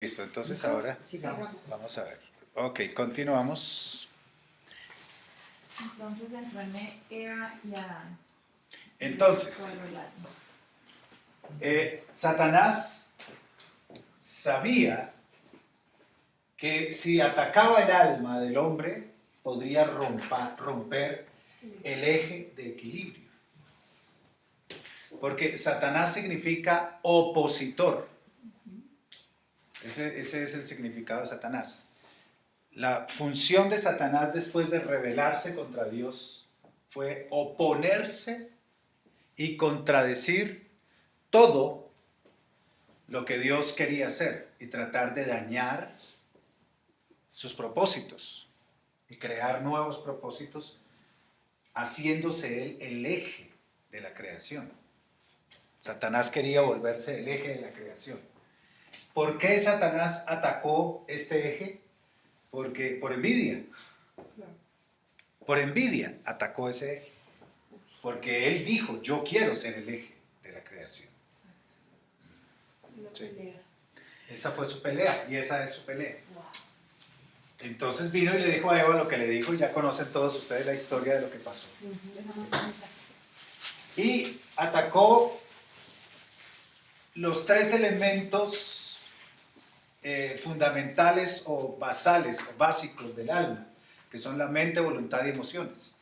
Listo, entonces ahora vamos a ver. Ok, continuamos. Entonces entró en Eva y Adán. Entonces, Satanás sabía que si atacaba el alma del hombre, podría romper el eje de equilibrio. Porque Satanás significa opositor. Ese es el significado de Satanás. La función de Satanás después de rebelarse contra Dios fue oponerse y contradecir todo lo que Dios quería hacer y tratar de dañar sus propósitos y crear nuevos propósitos, haciéndose él el eje de la creación. Satanás quería volverse el eje de la creación. ¿Por qué Satanás atacó este eje? Porque por envidia. Por envidia atacó ese eje. Porque él dijo, yo quiero ser el eje de la creación. Sí. Esa fue su pelea y esa es su pelea. Entonces vino y le dijo a Eva lo que le dijo, y ya conocen todos ustedes la historia de lo que pasó. Y atacó los tres elementos fundamentales o basales o básicos del alma, que son la mente, voluntad y emociones.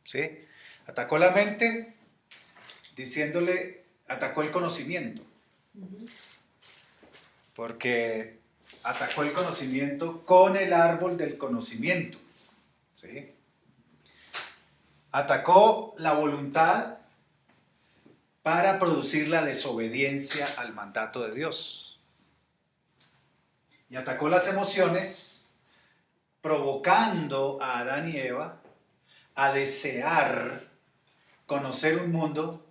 ¿Sí? Atacó la mente diciéndole, atacó el conocimiento, porque atacó el conocimiento con el árbol del conocimiento. ¿Sí? Atacó la voluntad para producir la desobediencia al mandato de Dios. Y atacó las emociones, provocando a Adán y Eva a desear conocer un mundo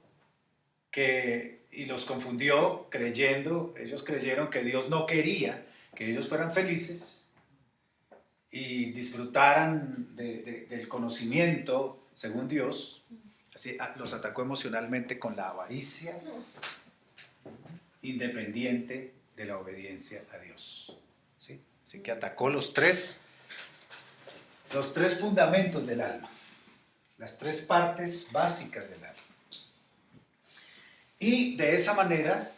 y los confundió ellos creyeron que Dios no quería que ellos fueran felices y disfrutaran del conocimiento según Dios. Así los atacó emocionalmente con la avaricia, independiente de la obediencia a Dios. ¿Sí? Así que atacó los tres fundamentos del alma, las tres partes básicas del alma. Y de esa manera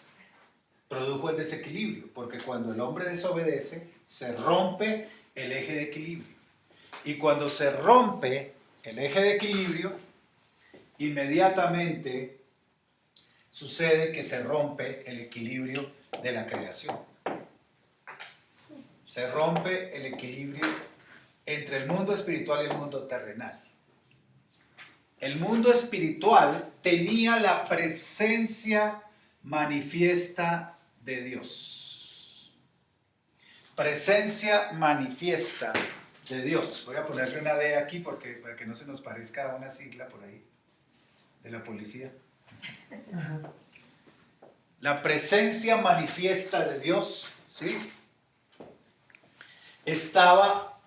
produjo el desequilibrio, porque cuando el hombre desobedece, se rompe el eje de equilibrio. Y cuando se rompe el eje de equilibrio, inmediatamente sucede que se rompe el equilibrio de la creación. Se rompe el equilibrio entre el mundo espiritual y el mundo terrenal. El mundo espiritual tenía la presencia manifiesta de Dios. Presencia manifiesta de Dios. Voy a ponerle una D aquí para que no se nos parezca a una sigla por ahí de la policía. La presencia manifiesta de Dios, ¿sí? Estaba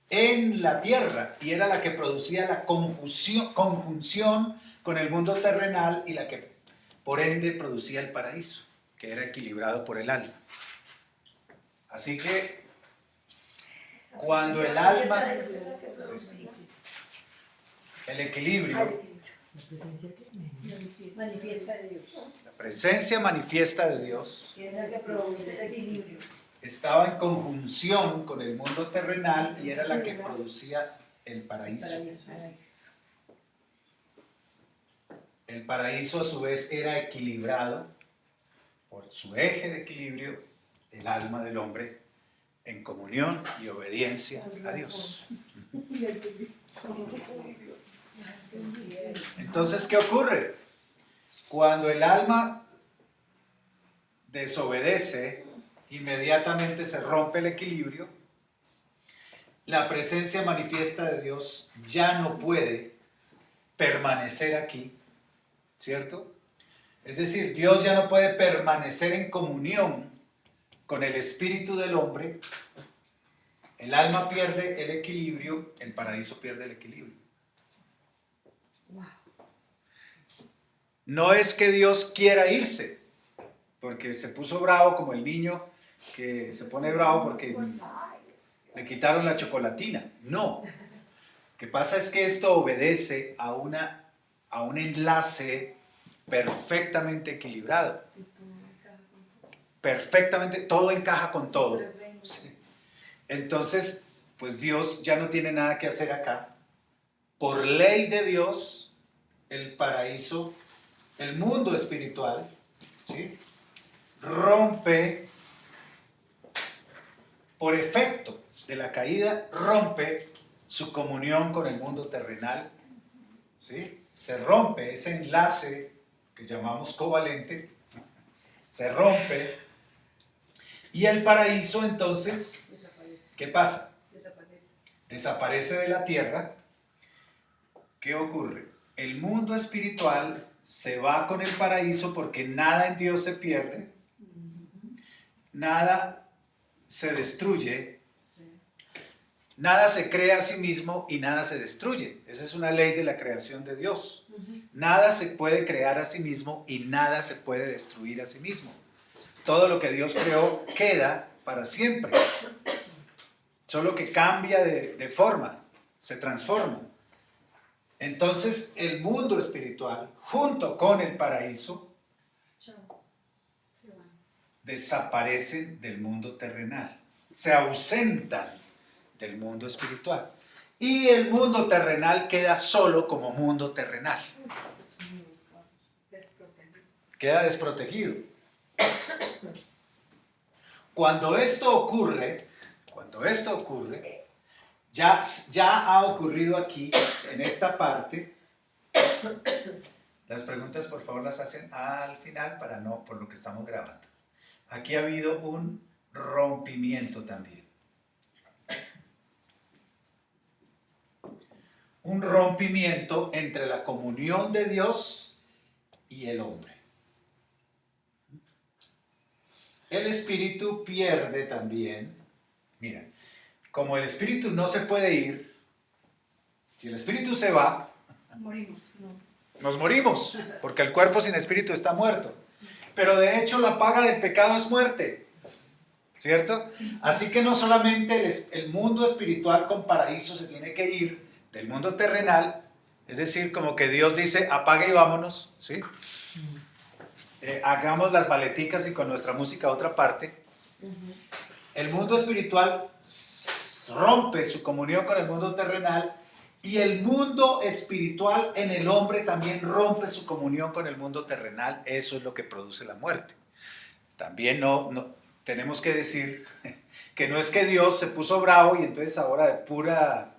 en la tierra y era la que producía la conjunción con el mundo terrenal y la que por ende producía el paraíso, que era equilibrado por el alma. Así que cuando el alma, el equilibrio, la presencia manifiesta de Dios, que es la que produce el equilibrio, estaba en conjunción con el mundo terrenal y era la que producía el paraíso. El paraíso a su vez era equilibrado por su eje de equilibrio, el alma del hombre en comunión y obediencia a Dios. Entonces, ¿qué ocurre? Cuando el alma desobedece, inmediatamente se rompe el equilibrio, la presencia manifiesta de Dios ya no puede permanecer aquí, ¿cierto? Es decir, Dios ya no puede permanecer en comunión con el espíritu del hombre, el alma pierde el equilibrio, el paraíso pierde el equilibrio. No es que Dios quiera irse, porque se puso bravo como el niño que se pone bravo porque le quitaron la chocolatina. No. Lo que pasa es que esto obedece a un enlace perfectamente equilibrado. Perfectamente, todo encaja con todo. Sí. Entonces, pues Dios ya no tiene nada que hacer acá. Por ley de Dios, el paraíso, el mundo espiritual, ¿sí?, rompe, por efecto de la caída, rompe su comunión con el mundo terrenal, ¿sí? Se rompe ese enlace que llamamos covalente, se rompe, y el paraíso entonces, ¿qué pasa? Desaparece de la tierra. ¿Qué ocurre? El mundo espiritual se va con el paraíso porque nada en Dios se pierde, nada se destruye, nada se crea a sí mismo y nada se destruye. Esa es una ley de la creación de Dios. Nada se puede crear a sí mismo y nada se puede destruir a sí mismo. Todo lo que Dios creó queda para siempre, solo que cambia de forma, se transforma. Entonces el mundo espiritual, junto con el paraíso, desaparecen del mundo terrenal, se ausentan del mundo espiritual. Y el mundo terrenal queda solo como mundo terrenal. Queda desprotegido. Cuando esto ocurre, ya ha ocurrido aquí, en esta parte. Las preguntas, por favor, las hacen al final para no, por lo que estamos grabando. Aquí ha habido un rompimiento también. Un rompimiento entre la comunión de Dios y el hombre. El espíritu pierde también. Mira, como el espíritu no se puede ir, si el espíritu se va, nos morimos, porque el cuerpo sin espíritu está muerto. Pero de hecho la paga del pecado es muerte, ¿cierto? Así que no solamente el mundo espiritual con paraíso se tiene que ir del mundo terrenal, es decir, como que Dios dice, apague y vámonos, ¿sí? Hagamos las maleticas y con nuestra música a otra parte. El mundo espiritual rompe su comunión con el mundo terrenal y el mundo espiritual en el hombre también rompe su comunión con el mundo terrenal. Eso es lo que produce la muerte. También no tenemos que decir que no es que Dios se puso bravo y entonces ahora de pura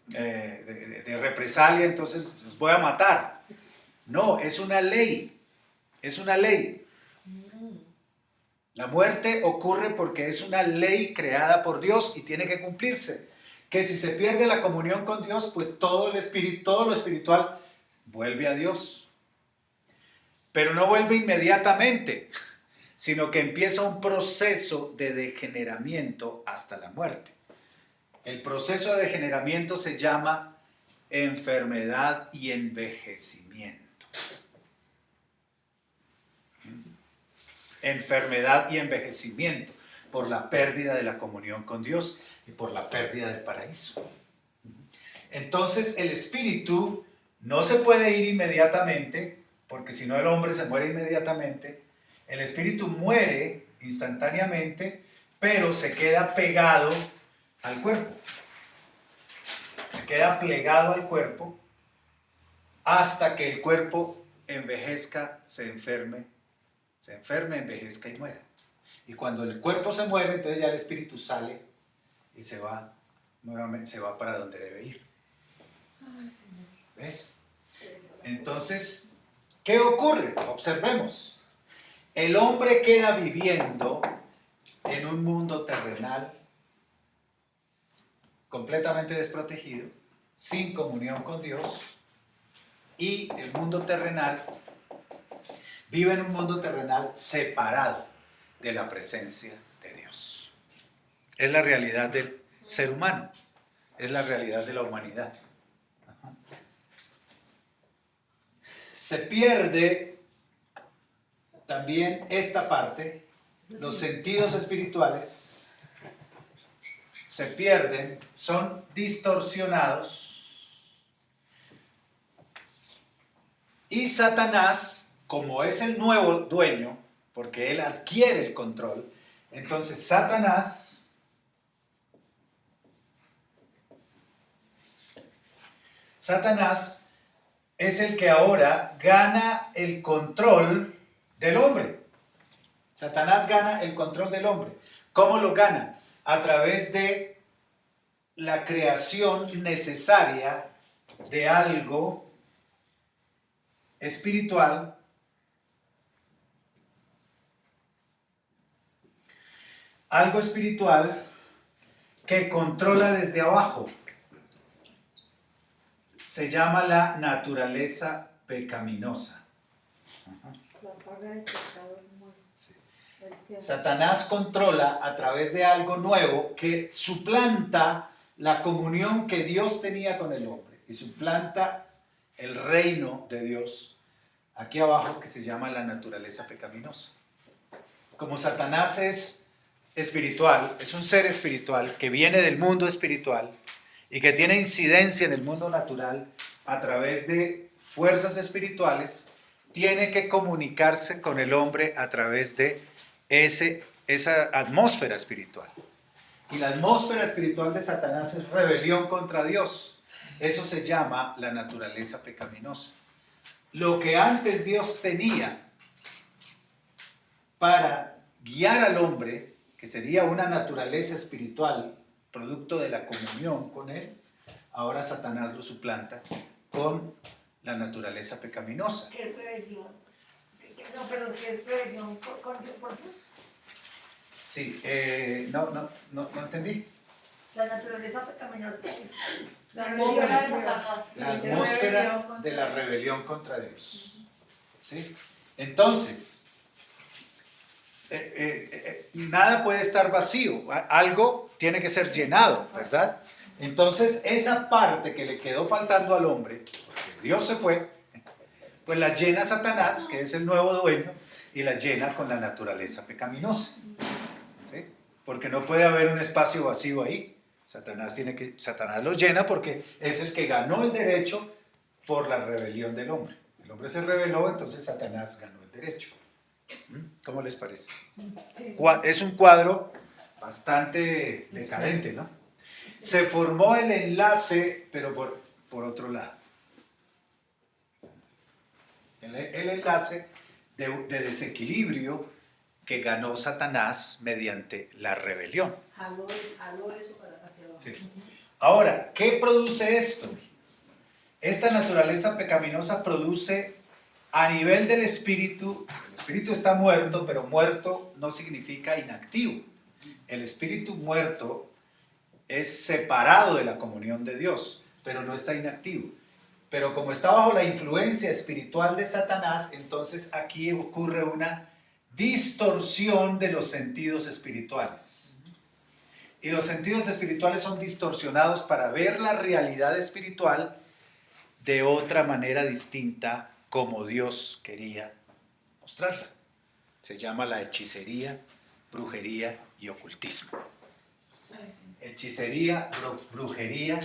de represalia entonces los voy a matar. No, es una ley. Es una ley. La muerte ocurre porque es una ley creada por Dios y tiene que cumplirse. Que si se pierde la comunión con Dios, pues todo lo espiritual vuelve a Dios. Pero no vuelve inmediatamente, sino que empieza un proceso de degeneramiento hasta la muerte. El proceso de degeneramiento se llama enfermedad y envejecimiento. Enfermedad y envejecimiento por la pérdida de la comunión con Dios y por la pérdida del paraíso. Entonces el espíritu no se puede ir inmediatamente, porque si no el hombre se muere inmediatamente. El espíritu muere instantáneamente, pero se queda pegado al cuerpo. Se queda plegado al cuerpo hasta que el cuerpo envejezca, se enferme, envejezca y muera. Y cuando el cuerpo se muere, entonces ya el espíritu sale y se va, nuevamente se va para donde debe ir. ¿Ves? Entonces, ¿qué ocurre? Observemos. El hombre queda viviendo en un mundo terrenal completamente desprotegido, sin comunión con Dios, y el mundo terrenal vive en un mundo terrenal separado de la presencia de Dios. Es la realidad del ser humano, es la realidad de la humanidad. Se pierde también esta parte los sentidos espirituales se pierden, son distorsionados, y Satanás, como es el nuevo dueño, porque él adquiere el control, entonces Satanás es el que ahora gana el control del hombre. Satanás gana el control del hombre. ¿Cómo lo gana? A través de la creación necesaria de algo espiritual que controla desde abajo. Se llama la naturaleza pecaminosa. La paga del pecado es muerte. Sí. El que- Satanás controla a través de algo nuevo que suplanta la comunión que Dios tenía con el hombre y suplanta el reino de Dios aquí abajo, que se llama la naturaleza pecaminosa. Como Satanás es espiritual, es un ser espiritual que viene del mundo espiritual y que tiene incidencia en el mundo natural a través de fuerzas espirituales, tiene que comunicarse con el hombre a través de esa atmósfera espiritual. Y la atmósfera espiritual de Satanás es rebelión contra Dios. Eso se llama la naturaleza pecaminosa. Lo que antes Dios tenía para guiar al hombre, que sería una naturaleza espiritual, producto de la comunión con Él, ahora Satanás lo suplanta con la naturaleza pecaminosa. ¿Qué es rebelión? No, perdón, ¿qué es rebelión por Dios? Sí, no entendí. La naturaleza pecaminosa es La atmósfera rebelión. de Satanás. La atmósfera de la rebelión contra Dios. ¿Sí? Entonces, nada puede estar vacío, algo tiene que ser llenado, ¿verdad? Entonces, esa parte que le quedó faltando al hombre, porque Dios se fue, pues la llena Satanás, que es el nuevo dueño, y la llena con la naturaleza pecaminosa. ¿Sí? Porque no puede haber un espacio vacío ahí. Satanás lo llena porque es el que ganó el derecho por la rebelión del hombre. El hombre se rebeló, entonces Satanás ganó el derecho. ¿Cómo les parece? Es un cuadro bastante decadente, ¿no? Se formó el enlace, pero por otro lado. El enlace de desequilibrio que ganó Satanás mediante la rebelión. Jaló eso hacia abajo. Sí. Ahora, ¿qué produce esto? Esta naturaleza pecaminosa produce a nivel del espíritu. El espíritu está muerto, pero muerto no significa inactivo. El espíritu muerto es separado de la comunión de Dios, pero no está inactivo. Pero como está bajo la influencia espiritual de Satanás, entonces aquí ocurre una distorsión de los sentidos espirituales. Y los sentidos espirituales son distorsionados para ver la realidad espiritual de otra manera distinta como Dios quería mostrarla. Se llama la hechicería, brujería y ocultismo. Hechicería, brujería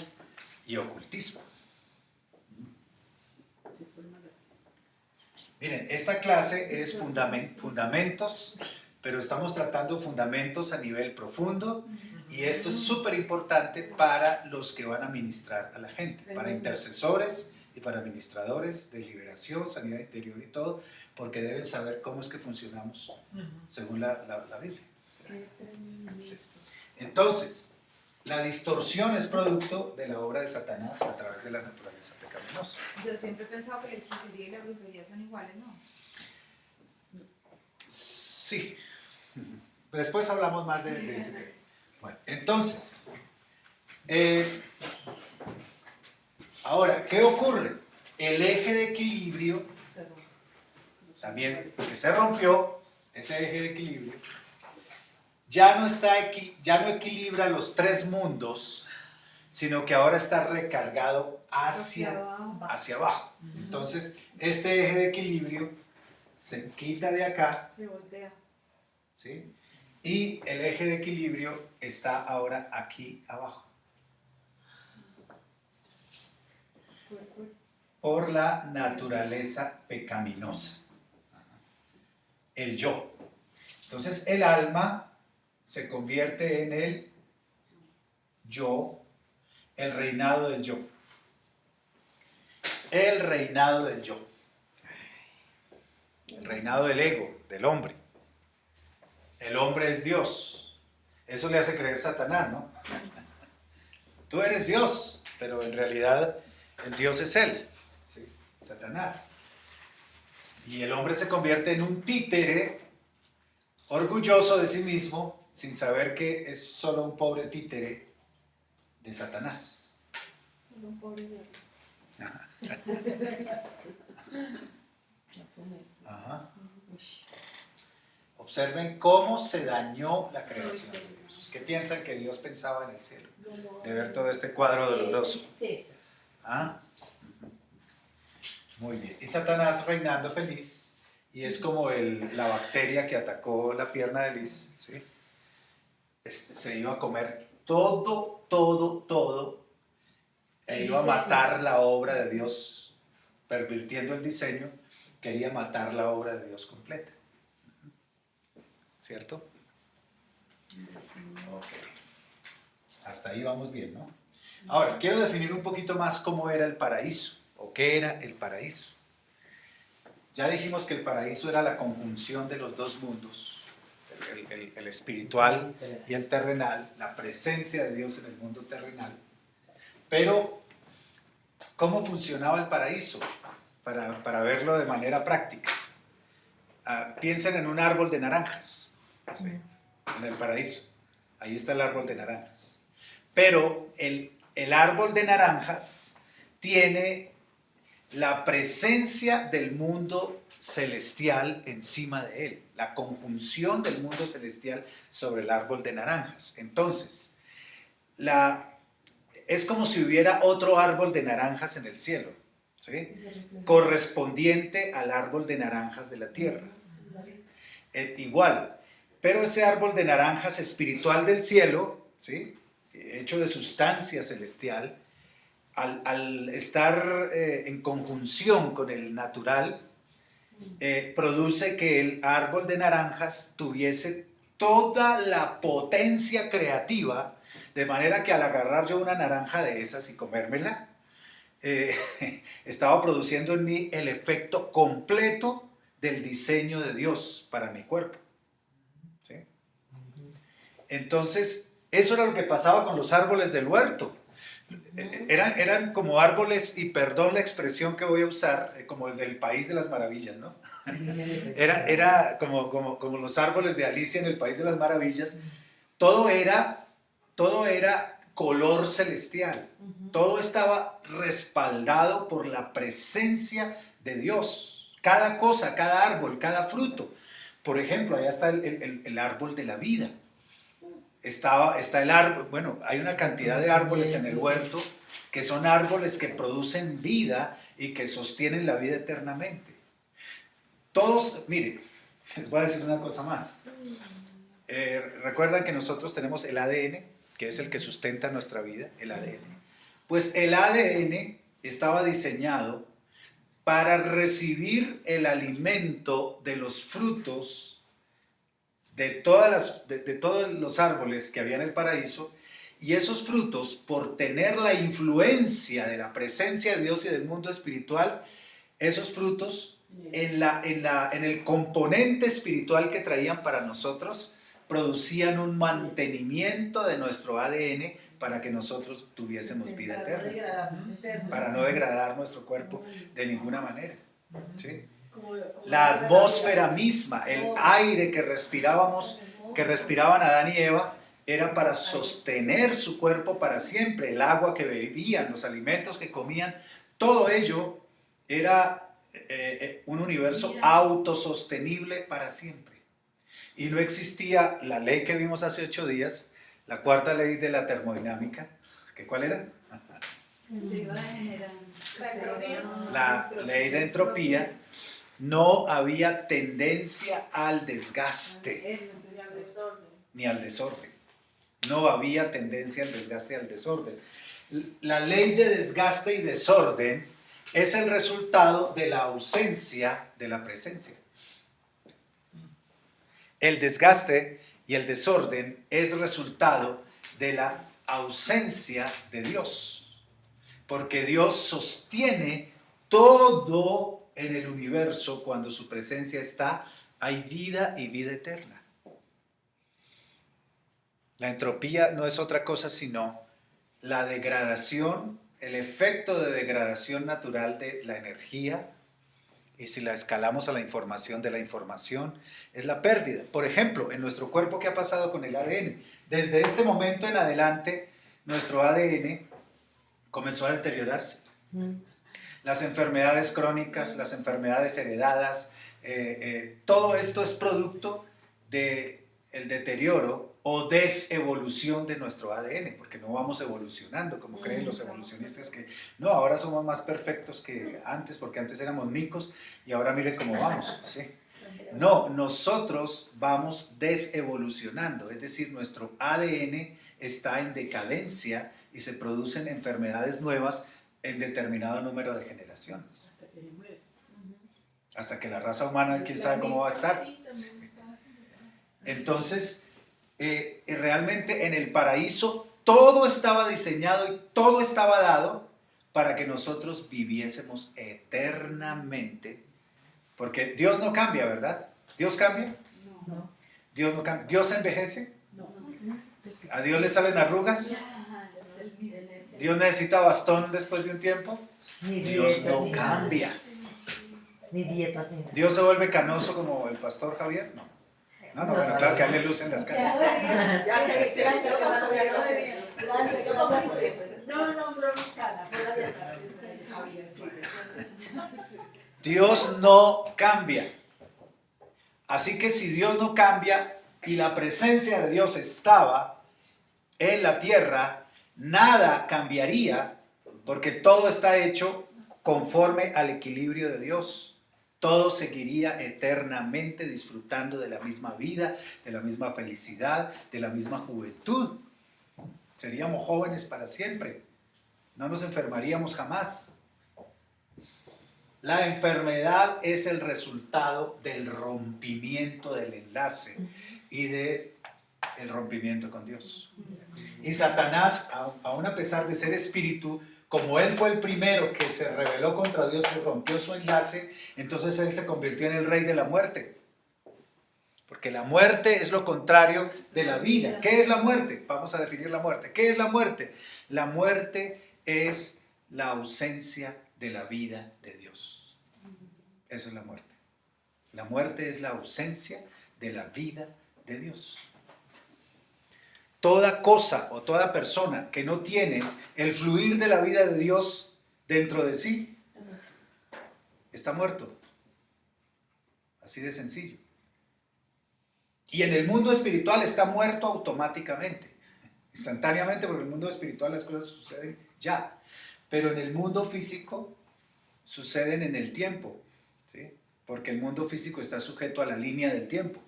y ocultismo. Miren, esta clase es fundamentos, pero estamos tratando fundamentos a nivel profundo y esto es súper importante para los que van a ministrar a la gente, para intercesores y para administradores de liberación, sanidad interior y todo, porque deben saber cómo es que funcionamos según la Biblia. Sí. Entonces, la distorsión es producto de la obra de Satanás a través de la naturaleza pecaminosa. Yo siempre he pensado que la hechicería y la brujería son iguales, ¿no? Sí. Después hablamos más de ese tema. Bueno, entonces, ahora, ¿qué ocurre? El eje de equilibrio, también que se rompió, ese eje de equilibrio, ya no equilibra los tres mundos, sino que ahora está recargado hacia abajo. Entonces, este eje de equilibrio se quita de acá Se voltea. ¿sí? Y el eje de equilibrio está ahora aquí abajo. Por la naturaleza pecaminosa. El yo. Entonces el alma se convierte en el yo, el reinado del yo. El reinado del yo. El reinado del ego, del hombre. El hombre es Dios. Eso le hace creer Satanás, ¿no? Tú eres Dios, pero en realidad el Dios es él, ¿sí? Satanás. Y el hombre se convierte en un títere orgulloso de sí mismo, sin saber que es solo un pobre títere de Satanás. Solo un pobre de Ajá. Ajá. Observen cómo se dañó la creación de Dios. ¿Qué piensan que Dios pensaba en el cielo? De ver todo este cuadro doloroso. ¿Ah? Muy bien. Y Satanás reinando feliz, y es como la bacteria que atacó la pierna de Liz, ¿sí? Se iba a comer todo, e iba a matar la obra de Dios, pervirtiendo el diseño, quería matar la obra de Dios completa. ¿Cierto? Ok. Hasta ahí vamos bien, ¿no? Ahora, quiero definir un poquito más cómo era el paraíso, o qué era el paraíso. Ya dijimos que el paraíso era la conjunción de los dos mundos, el espiritual y el terrenal, la presencia de Dios en el mundo terrenal. Pero, ¿cómo funcionaba el paraíso? Para verlo de manera práctica. Piensen en un árbol de naranjas, ¿sí? En el paraíso. Ahí está el árbol de naranjas. Pero el árbol de naranjas tiene la presencia del mundo celestial encima de él, la conjunción del mundo celestial sobre el árbol de naranjas. Entonces, es como si hubiera otro árbol de naranjas en el cielo, ¿sí? Correspondiente al árbol de naranjas de la tierra. Igual, pero ese árbol de naranjas espiritual del cielo, ¿sí? Hecho de sustancia celestial, al estar en conjunción con el natural, produce que el árbol de naranjas tuviese toda la potencia creativa, de manera que al agarrar yo una naranja de esas y comérmela, estaba produciendo en mí el efecto completo del diseño de Dios para mi cuerpo, ¿sí? Entonces, eso era lo que pasaba con los árboles del huerto. Eran como árboles, y perdón la expresión que voy a usar, como el del País de las Maravillas, ¿no? Era como los árboles de Alicia en el País de las Maravillas. Todo era color celestial. Todo estaba respaldado por la presencia de Dios. Cada cosa, cada árbol, cada fruto. Por ejemplo, allá está el árbol de la vida. Está el árbol, bueno, hay una cantidad de árboles en el huerto que son árboles que producen vida y que sostienen la vida eternamente. Todos, miren, les voy a decir una cosa más. Recuerdan que nosotros tenemos el ADN, que es el que sustenta nuestra vida, el ADN. Pues el ADN estaba diseñado para recibir el alimento de los frutos de todos los árboles que había en el paraíso, y esos frutos, por tener la influencia de la presencia de Dios y del mundo espiritual, esos frutos en el componente espiritual que traían para nosotros, producían un mantenimiento de nuestro ADN para que nosotros tuviésemos vida eterna, para no degradar nuestro cuerpo de ninguna manera, ¿sí? La atmósfera misma, el aire que respiraban Adán y Eva, era para sostener su cuerpo para siempre. El agua que bebían, los alimentos que comían, todo ello era un universo autosostenible para siempre. Y no existía la ley que vimos hace 8 días, la cuarta ley de la termodinámica, ¿que cuál era? Se iba generando. La ley de entropía. No había tendencia al desgaste. Ni al desorden. ni al desorden. No había tendencia al desgaste y al desorden. La ley de desgaste y desorden es el resultado de la ausencia de la presencia. El desgaste y el desorden es resultado de la ausencia de Dios, porque Dios sostiene todo en el universo. Cuando su presencia está, hay vida y vida eterna. La entropía no es otra cosa sino la degradación, el efecto de degradación natural de la energía, y si la escalamos a la información, de la información, es la pérdida. Por ejemplo, en nuestro cuerpo, ¿qué ha pasado con el ADN? Desde este momento en adelante, nuestro ADN comenzó a deteriorarse. Las enfermedades crónicas, las enfermedades heredadas, todo esto es producto del deterioro o desevolución de nuestro ADN, porque no vamos evolucionando, como creen los evolucionistas, que no, ahora somos más perfectos que antes, porque antes éramos micos y ahora miren cómo vamos, ¿sí? No, nosotros vamos desevolucionando, es decir, nuestro ADN está en decadencia y se producen enfermedades nuevas en determinado número de generaciones. Hasta que la raza humana, quién sabe cómo va a estar. Entonces, realmente en el paraíso todo estaba diseñado y todo estaba dado para que nosotros viviésemos eternamente, porque Dios no cambia, ¿verdad? ¿Dios cambia? No. Dios no cambia. ¿Dios envejece? No. ¿A Dios le salen arrugas? ¿Dios necesita bastón después de un tiempo? Ni Dios dietas, no ni cambia. nada. Ni dietas, ni nada. ¿Dios se vuelve canoso como el pastor Javier? No. No, bueno, claro que a él le lucen las caras. No nombró mis caras. Dios no cambia. Así que si Dios no cambia y la presencia de Dios estaba en la tierra, nada cambiaría, porque todo está hecho conforme al equilibrio de Dios. Todo seguiría eternamente disfrutando de la misma vida, de la misma felicidad, de la misma juventud. Seríamos jóvenes para siempre. No nos enfermaríamos jamás. La enfermedad es el resultado del rompimiento del enlace y del rompimiento con Dios. Y Satanás, aun a pesar de ser espíritu, como él fue el primero que se rebeló contra Dios y rompió su enlace, entonces él se convirtió en el rey de la muerte. Porque la muerte es lo contrario de la vida. ¿Qué es la muerte? Vamos a definir la muerte. ¿Qué es la muerte? La muerte es la ausencia de la vida de Dios. Eso es la muerte. La muerte es la ausencia de la vida de Dios. Toda cosa o toda persona que no tiene el fluir de la vida de Dios dentro de sí, está muerto. Así de sencillo. Y en el mundo espiritual está muerto automáticamente, instantáneamente, porque en el mundo espiritual las cosas suceden ya. Pero en el mundo físico suceden en el tiempo, ¿sí? Porque el mundo físico está sujeto a la línea del tiempo.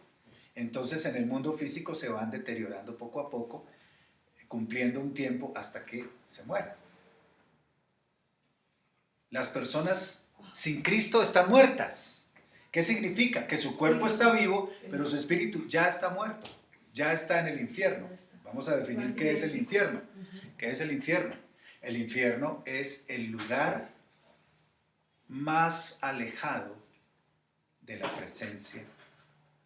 Entonces en el mundo físico se van deteriorando poco a poco, cumpliendo un tiempo hasta que se mueren. Las personas sin Cristo están muertas. ¿Qué significa? Que su cuerpo está vivo, pero su espíritu ya está muerto, ya está en el infierno. Vamos a definir qué es el infierno. ¿Qué es el infierno? El infierno es el lugar más alejado de la presencia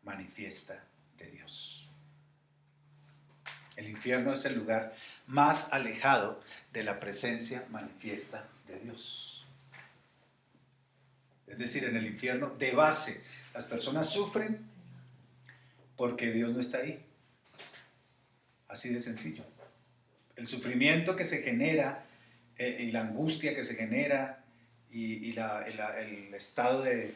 manifiesta de Dios. El infierno es el lugar más alejado de la presencia manifiesta de Dios. Es decir, en el infierno, de base, las personas sufren porque Dios no está ahí. Así de sencillo. El sufrimiento que se genera y la angustia que se genera y el estado de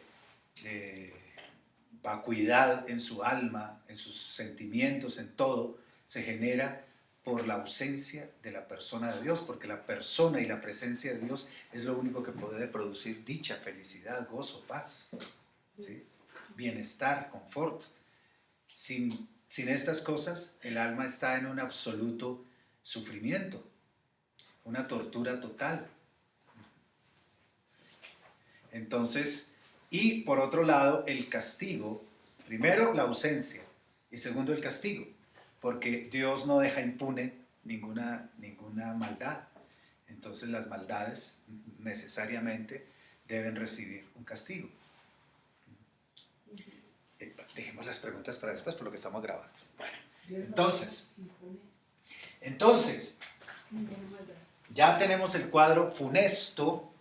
vacuidad en su alma, en sus sentimientos, en todo, se genera por la ausencia de la persona de Dios, porque la persona y la presencia de Dios es lo único que puede producir dicha, felicidad, gozo, paz, ¿sí? Bienestar, confort. Sin Sin estas cosas, el alma está en un absoluto sufrimiento, una tortura total. Entonces, y por otro lado, el castigo, primero la ausencia y segundo el castigo, porque Dios no deja impune ninguna maldad. Entonces las maldades necesariamente deben recibir un castigo. Dejemos las preguntas para después por lo que estamos grabando. Bueno, entonces, ya tenemos el cuadro funesto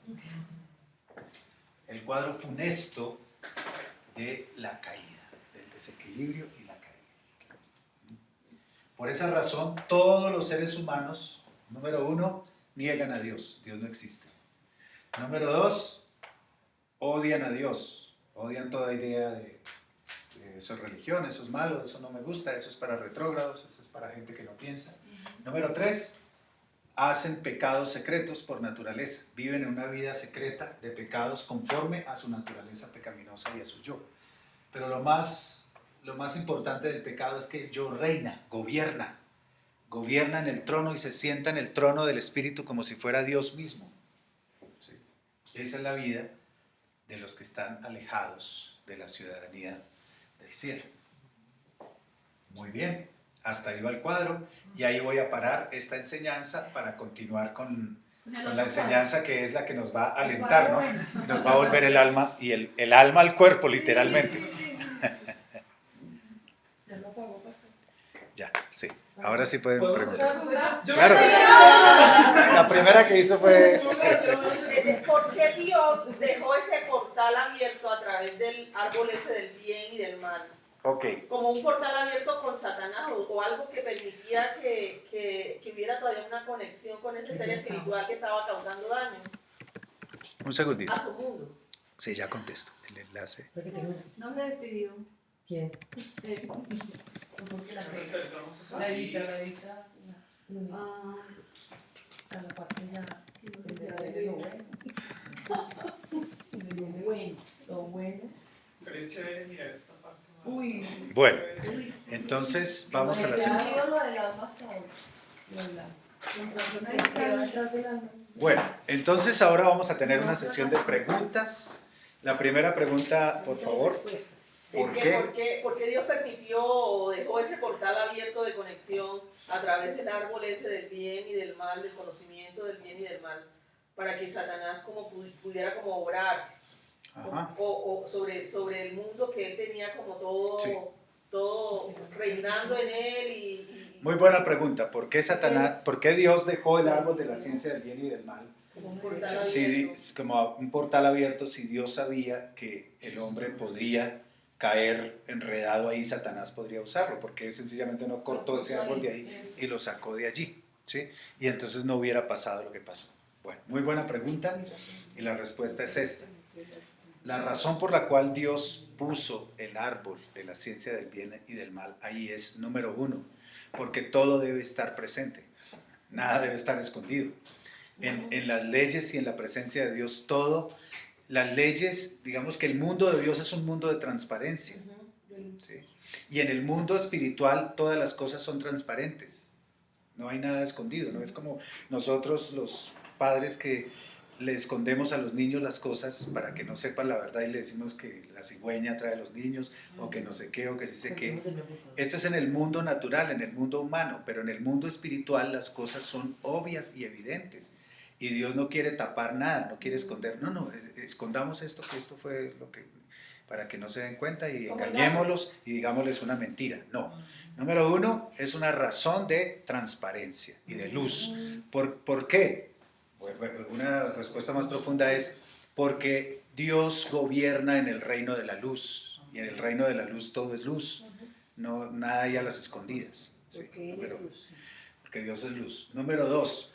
de la caída, del desequilibrio y la caída. Por esa razón, todos los seres humanos, número 1, niegan a Dios. Dios no existe. Número 2, odian a Dios. Odian toda idea de eso es religión, eso es malo, eso no me gusta, eso es para retrógrados, eso es para gente que no piensa. Número 3, hacen pecados secretos por naturaleza. Viven en una vida secreta de pecados conforme a su naturaleza pecaminosa y a su yo. Pero lo más importante del pecado es que el yo reina, gobierna en el trono y se sienta en el trono del Espíritu como si fuera Dios mismo. ¿Sí? Esa es la vida de los que están alejados de la ciudadanía del cielo. Muy bien, hasta ahí va el cuadro y ahí voy a parar esta enseñanza para continuar con la enseñanza que es la que nos va a alentar, ¿no? Y nos va a volver el alma y el alma al cuerpo, literalmente. Ya, sí. Ahora sí pueden preguntar. Claro. La primera que hizo fue... ¿Por qué Dios dejó ese portal abierto a través del árbol ese del bien y del mal? Ok. Como un portal abierto con Satanás o algo que permitía que hubiera todavía una conexión con ese ser espiritual que estaba causando daño Un segundito. a su mundo. Sí, ya contesto. El enlace. No se despidió. ¿Quién? La edita. Ah, A la parte ya. sí, no se Bueno, lo bueno. Pero es chévere mirar esta parte. Uy. Bueno, entonces vamos a la segunda. Lo del alma hasta ahora. Bueno, entonces ahora vamos a tener una sesión de preguntas. La primera pregunta, por favor. ¿Por qué? ¿Por qué Dios permitió o dejó ese portal abierto de conexión a través del árbol ese del bien y del mal, del conocimiento del bien y del mal, para que Satanás como pudiera como obrar o sobre el mundo que él tenía como todo, Sí. todo reinando en él y Muy buena pregunta. ¿Por qué Dios dejó el árbol de la ciencia del bien y del mal? como un portal Si, abierto? como un portal abierto, si Dios sabía que el hombre podría caer enredado ahí, Satanás podría usarlo, porque sencillamente no cortó ese árbol de ahí y lo sacó de allí, ¿sí? Y entonces no hubiera pasado lo que pasó. Bueno, muy buena pregunta y la respuesta es esta. La razón por la cual Dios puso el árbol de la ciencia del bien y del mal ahí es, número 1, porque todo debe estar presente, nada debe estar escondido. En las leyes y en la presencia de Dios, todo, las leyes, digamos que el mundo de Dios es un mundo de transparencia, ¿sí? Y en el mundo espiritual todas las cosas son transparentes, no hay nada escondido, no es como nosotros los padres que le escondemos a los niños las cosas para que no sepan la verdad y le decimos que la cigüeña trae a los niños o que no sé qué o que sí sé qué. Esto es en el mundo natural, en el mundo humano, pero en el mundo espiritual las cosas son obvias y evidentes. Y Dios no quiere tapar nada, no quiere esconder. No, escondamos esto, que esto fue lo que... para que no se den cuenta y engañémoslos y digámosles una mentira. No. Número 1, es una razón de transparencia y de luz. ¿Por qué? Bueno, una respuesta más profunda es porque Dios gobierna en el reino de la luz. Y en el reino de la luz todo es luz. No, nada hay a las escondidas. Sí, porque Dios es luz. Número 2,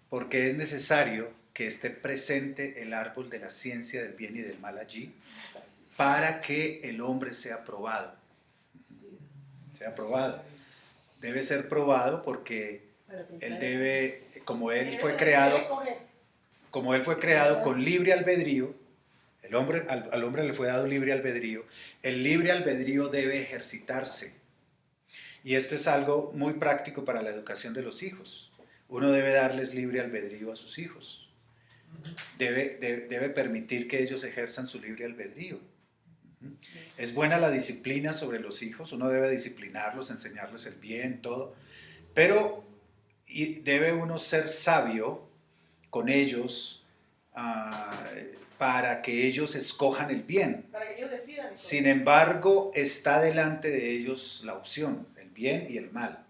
porque es necesario que esté presente el árbol de la ciencia del bien y del mal allí para que el hombre sea probado. Sea probado. Debe ser probado porque él debe, como él fue creado con libre albedrío, al hombre le fue dado libre albedrío, el libre albedrío debe ejercitarse. Y esto es algo muy práctico para la educación de los hijos. Uno debe darles libre albedrío a sus hijos. Debe permitir que ellos ejerzan su libre albedrío. Es buena la disciplina sobre los hijos, uno debe disciplinarlos, enseñarles el bien, todo, pero debe uno ser sabio con ellos para que ellos escojan el bien. Para que ellos decidan. Sin embargo, está delante de ellos la opción, el bien y el mal.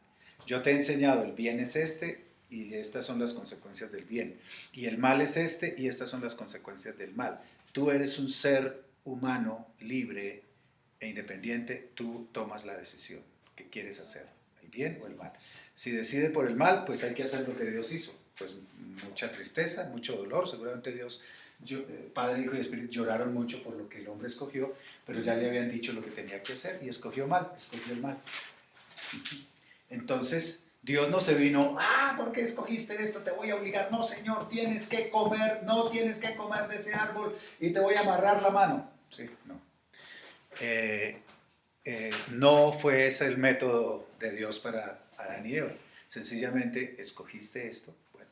Yo te he enseñado, el bien es este y estas son las consecuencias del bien. Y el mal es este y estas son las consecuencias del mal. Tú eres un ser humano, libre e independiente, tú tomas la decisión que quieres hacer, el bien o el mal. Si decide por el mal, pues hay que hacer lo que Dios hizo. Pues mucha tristeza, mucho dolor, seguramente Dios, Padre, Hijo y Espíritu lloraron mucho por lo que el hombre escogió, pero ya le habían dicho lo que tenía que hacer y escogió mal, escogió el mal. Entonces, Dios no se vino, ¿por qué escogiste esto? Te voy a obligar. No, Señor, tienes que comer, no tienes que comer de ese árbol y te voy a amarrar la mano. Sí, no. No fue ese el método de Dios para Adán y Eva. Sencillamente, escogiste esto. Bueno,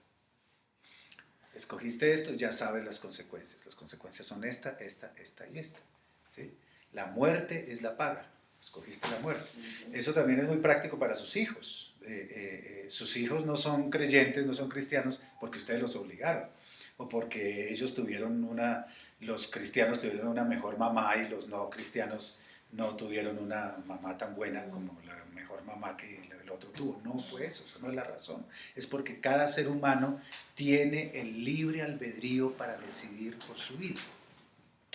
escogiste esto, ya sabes las consecuencias. Las consecuencias son esta y esta. ¿Sí? La muerte es la paga. Escogiste la muerte. Eso también es muy práctico para sus hijos. Sus hijos no son creyentes, no son cristianos porque ustedes los obligaron o porque ellos los cristianos tuvieron una mejor mamá y los no cristianos no tuvieron una mamá tan buena como la mejor mamá que el otro tuvo. No fue eso no es la razón. Es porque cada ser humano tiene el libre albedrío para decidir por su vida.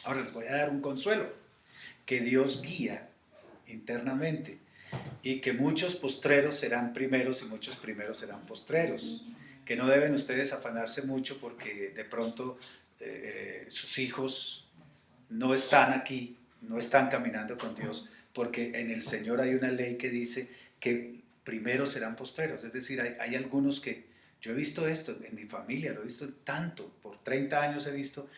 Ahora les voy a dar un consuelo, que Dios guía internamente y que muchos postreros serán primeros y muchos primeros serán postreros, que no deben ustedes afanarse mucho porque de pronto sus hijos no están aquí, no están caminando con Dios, porque en el Señor hay una ley que dice que primeros serán postreros, es decir, hay algunos que, yo he visto esto en mi familia, lo he visto tanto, por 30 años he visto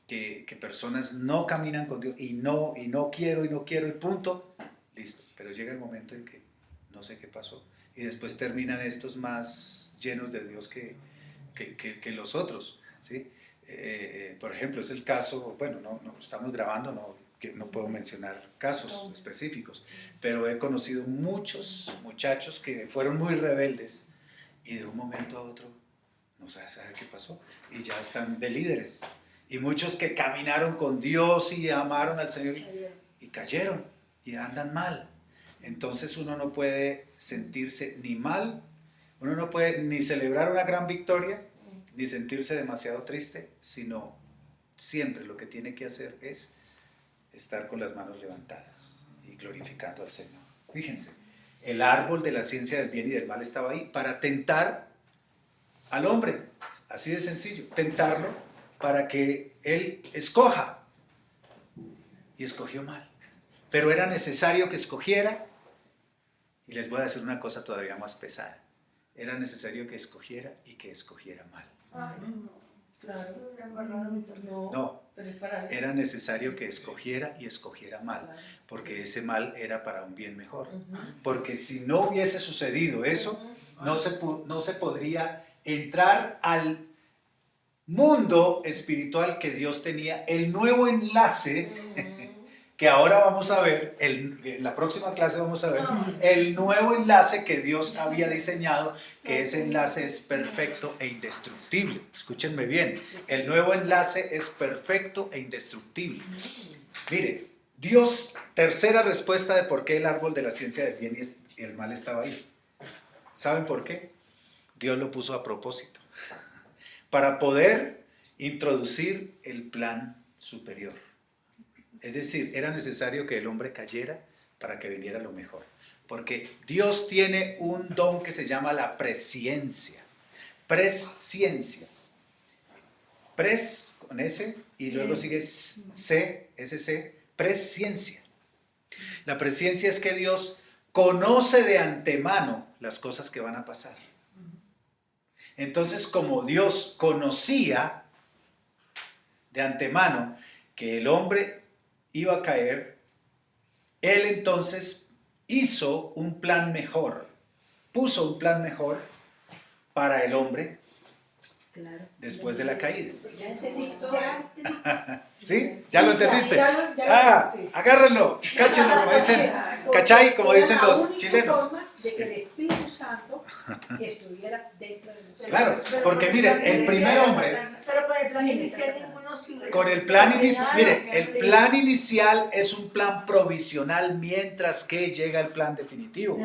que personas no caminan con Dios y no quiero y punto, listo, pero llega el momento en que no sé qué pasó y después terminan estos más llenos de Dios que los otros, ¿sí? Por ejemplo, es el caso, bueno, no estamos grabando, no puedo mencionar casos específicos, pero he conocido muchos muchachos que fueron muy rebeldes y de un momento a otro no sabe qué pasó y ya están de líderes. Y muchos que caminaron con Dios y amaron al Señor y cayeron y andan mal. Entonces uno no puede sentirse ni mal, uno no puede ni celebrar una gran victoria, ni sentirse demasiado triste, sino siempre lo que tiene que hacer es estar con las manos levantadas y glorificando al Señor. Fíjense, el árbol de la ciencia del bien y del mal estaba ahí para tentar al hombre, así de sencillo, tentarlo para que él escoja. Y escogió mal. Pero era necesario que escogiera, y les voy a decir una cosa todavía más pesada, era necesario que escogiera y que escogiera mal. Claro. No. No, Pero es para era necesario que escogiera y escogiera mal, porque ese mal era para un bien mejor. Porque si no hubiese sucedido eso, no se podría entrar al mundo espiritual que Dios tenía, el nuevo enlace que ahora vamos a ver, en la próxima clase vamos a ver el nuevo enlace que Dios había diseñado, que ese enlace es perfecto e indestructible. Escúchenme bien, el nuevo enlace es perfecto e indestructible. Mire, Dios, tercera respuesta de por qué el árbol de la ciencia del bien y el mal estaba ahí. ¿Saben por qué? Dios lo puso a propósito, para poder introducir el plan superior. Es decir, era necesario que el hombre cayera para que viniera lo mejor. Porque Dios tiene un don que se llama la presciencia. Presciencia. Pres con S y luego sigue C, SC, presciencia. La presciencia es que Dios conoce de antemano las cosas que van a pasar. Entonces, como Dios conocía de antemano que el hombre iba a caer, Él entonces hizo un plan mejor, puso un plan mejor para el hombre Claro. después de la caída. Ya entendí, ya entendí. ¿Sí? ¿Ya lo entendiste? Ya lo- Ah, sí. agárrenlo, cáchenlo, como dicen. Porque ¿Cachai? Como era dicen la los única chilenos. forma de que el Espíritu Santo estuviera dentro de nosotros. Claro, Pero porque con miren, plan el primer inicial, hombre, Pero con el plan Sí, inicial exacto. ninguno se con el plan inicial, miren, el Sí. plan inicial es un plan provisional mientras que llega el plan definitivo.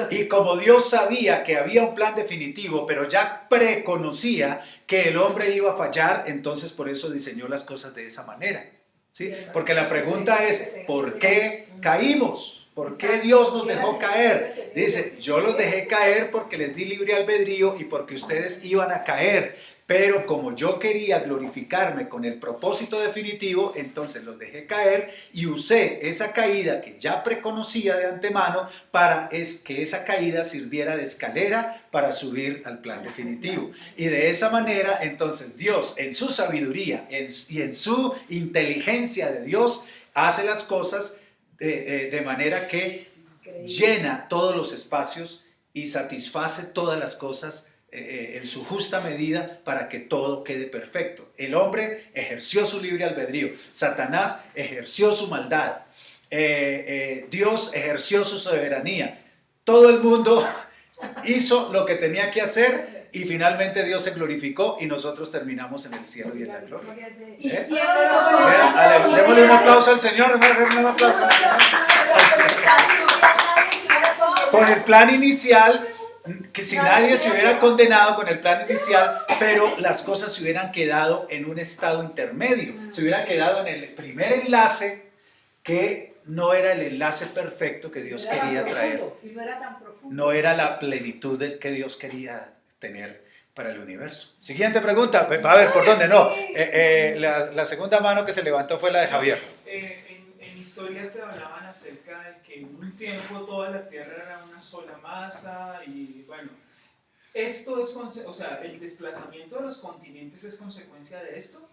Y como Dios sabía que había un plan definitivo, pero ya preconocía que el hombre iba a fallar, entonces por eso diseñó las cosas de esa manera. ¿Sí? Porque la pregunta es, ¿por qué caímos? ¿Por qué Dios nos dejó caer? Dice, yo los dejé caer porque les di libre albedrío y porque ustedes iban a caer. Pero como yo quería glorificarme con el propósito definitivo, entonces los dejé caer y usé esa caída que ya preconocía de antemano para que esa caída sirviera de escalera para subir al plan definitivo. Y de esa manera, entonces Dios, en su sabiduría y en su inteligencia de Dios, hace las cosas de manera que llena todos los espacios y satisface todas las cosas en su justa medida para que todo quede perfecto. El hombre ejerció su libre albedrío, Satanás ejerció su maldad, Dios ejerció su soberanía, todo el mundo hizo lo que tenía que hacer y finalmente Dios se glorificó y nosotros terminamos en el cielo y en la gloria. Y ¿Eh? siempre Démosle un aplauso al Señor, démosle un aplauso al Señor. Con el plan inicial, que si nadie se hubiera condenado con el plan inicial, pero las cosas se hubieran quedado en un estado intermedio, se hubiera quedado en el primer enlace que no era el enlace perfecto que Dios quería traer, Y no era tan profundo. no era la plenitud que Dios quería tener para el universo. Siguiente pregunta, a ver, ¿por dónde? No, la segunda mano que se levantó fue la de Javier. En historia te hablaban acerca de que en un tiempo toda la Tierra era una sola masa y bueno, esto es, o sea, el desplazamiento de los continentes es consecuencia de esto.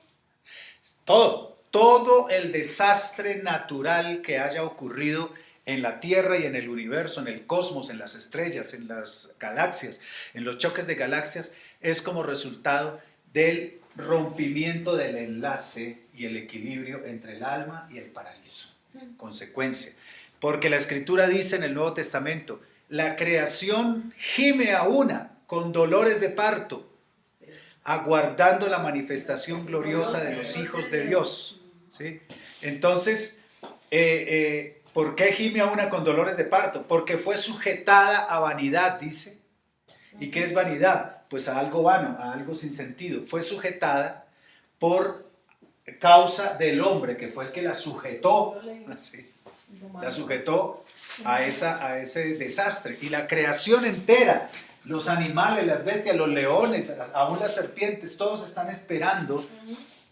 Todo el desastre natural que haya ocurrido en la Tierra y en el universo, en el cosmos, en las estrellas, en las galaxias, en los choques de galaxias, es como resultado del rompimiento del enlace y el equilibrio entre el alma y el paraíso. Consecuencia. Porque la Escritura dice en el Nuevo Testamento, la creación gime a una con dolores de parto, aguardando la manifestación gloriosa de los hijos de Dios. ¿Sí? Entonces, ¿por qué gime a una con dolores de parto? Porque fue sujetada a vanidad, dice. ¿Y qué es vanidad? Pues a algo vano, a algo sin sentido. Fue sujetada por causa del hombre, que fue el que la sujetó, así, la sujetó a ese desastre. Y la creación entera, los animales, las bestias, los leones, aún las serpientes, todos están esperando